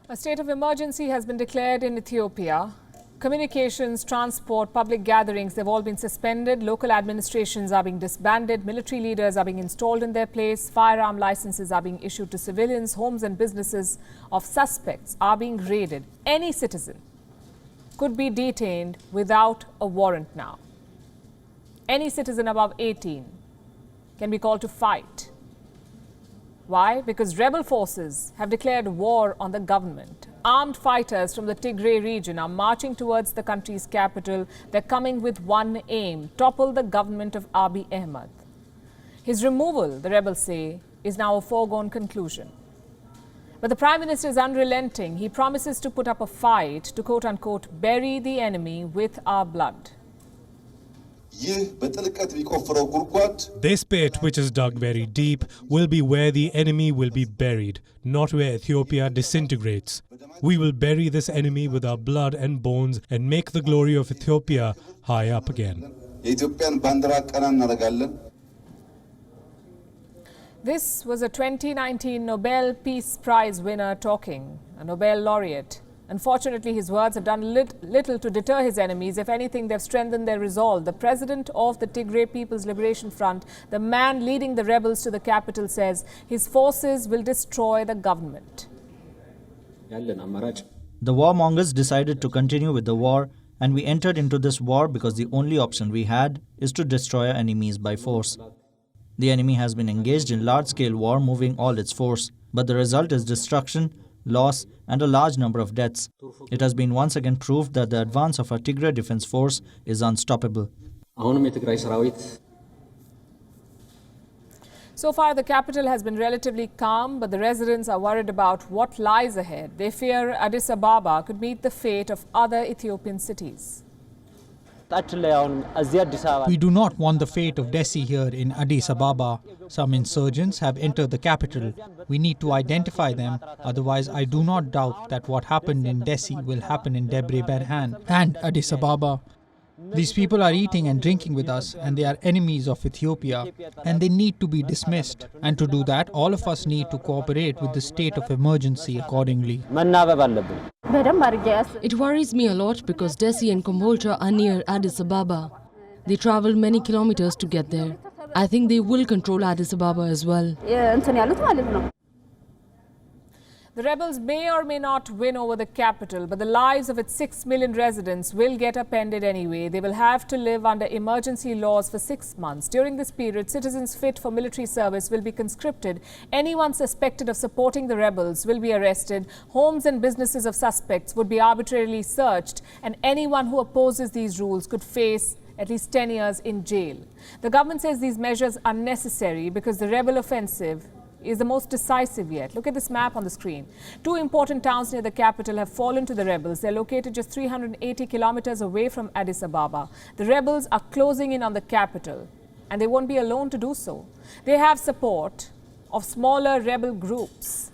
A state of emergency has been declared in Ethiopia. Communications, transport, public gatherings, they've all been suspended. Local administrations are being disbanded. Military leaders are being installed in their place. Firearm licenses are being issued to civilians. Homes and businesses of suspects are being raided. Any citizen could be detained without a warrant now. Any citizen above 18 can be called to fight. Why? Because rebel forces have declared war on the government. Armed fighters from the Tigray region are marching towards the country's capital. They're coming with one aim: topple the government of Abiy Ahmed. His removal, the rebels say, is now a foregone conclusion. But the Prime Minister is unrelenting. He promises to put up a fight to quote-unquote bury the enemy with our blood. This pit, which is dug very deep, will be where the enemy will be buried, not where Ethiopia disintegrates. We will bury this enemy with our blood and bones and make the glory of Ethiopia high up again. This was a 2019 Nobel Peace Prize winner talking, a Nobel laureate. Unfortunately, his words have done little to deter his enemies. If anything, they've strengthened their resolve. The president of the Tigray People's Liberation Front, the man leading the rebels to the capital, says his forces will destroy the government. The warmongers decided to continue with the war, and we entered into this war because the only option we had is to destroy our enemies by force. The enemy has been engaged in large-scale war, moving all its force, but the result is destruction, loss, and a large number of deaths. It has been once again proved that the advance of our Tigray Defense Force is unstoppable. So far, the capital has been relatively calm, but the residents are worried about what lies ahead. They fear Addis Ababa could meet the fate of other Ethiopian cities. We do not want the fate of Dessie here in Addis Ababa. Some insurgents have entered the capital. We need to identify them, otherwise I do not doubt that what happened in Dessie will happen in Debre Berhan and Addis Ababa. These people are eating and drinking with us, and they are enemies of Ethiopia, and they need to be dismissed. And to do that, all of us need to cooperate with the state of emergency accordingly. It worries me a lot because Dessie and Kombolcha are near Addis Ababa. They travel many kilometers to get there. I think they will control Addis Ababa as well. The rebels may or may not win over the capital, but the lives of its 6 million residents will get upended anyway. They will have to live under emergency laws for 6 months. During this period, citizens fit for military service will be conscripted. Anyone suspected of supporting the rebels will be arrested. Homes and businesses of suspects would be arbitrarily searched, and anyone who opposes these rules could face at least 10 years in jail. The government says these measures are necessary because the rebel offensive is the most decisive yet. Look at this map on the screen. 2 important towns near the capital have fallen to the rebels. They're located just 380 kilometers away from Addis Ababa. The rebels are closing in on the capital, and they won't be alone to do so. They have support of smaller rebel groups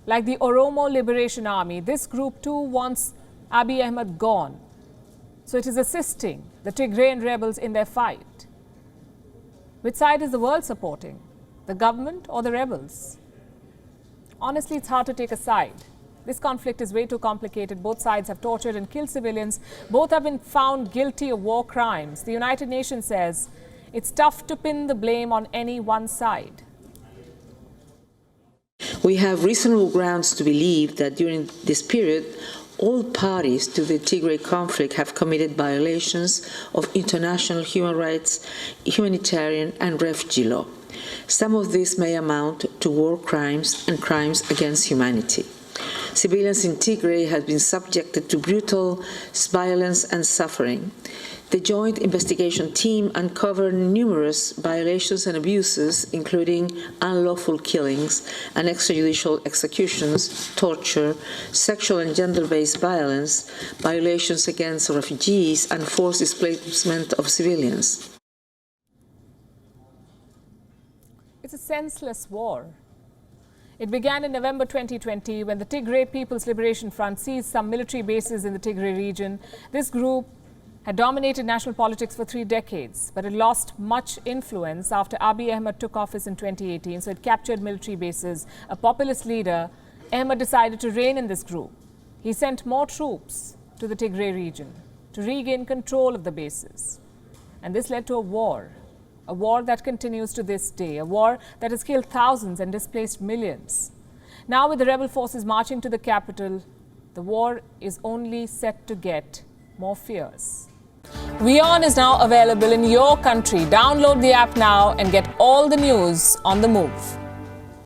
like the Oromo Liberation Army. This group too wants Abiy Ahmed gone. So it is assisting the Tigrayan rebels in their fight. Which side is the world supporting? The government or the rebels? Honestly, it's hard to take a side. This conflict is way too complicated. Both sides have tortured and killed civilians. Both have been found guilty of war crimes. The United Nations says it's tough to pin the blame on any one side. We have reasonable grounds to believe that during this period, all parties to the Tigray conflict have committed violations of international human rights, humanitarian and refugee law. Some of these may amount to war crimes and crimes against humanity. Civilians in Tigray have been subjected to brutal violence and suffering. The Joint Investigation Team uncovered numerous violations and abuses, including unlawful killings and extrajudicial executions, torture, sexual and gender-based violence, violations against refugees, and forced displacement of civilians. It's a senseless war. It began in November 2020 when the Tigray People's Liberation Front seized some military bases in the Tigray region. This group had dominated national politics for 3 decades, but it lost much influence after Abiy Ahmed took office in 2018. So it captured military bases. A populist leader Ahmed decided to rein in this group. He sent more troops to the Tigray region to regain control of the bases. And this led to a war that continues to this day, a war that has killed thousands and displaced millions. Now, with the rebel forces marching to the capital, the war is only set to get more fierce. WION is now available in your country. Download the app now and get all the news on the move.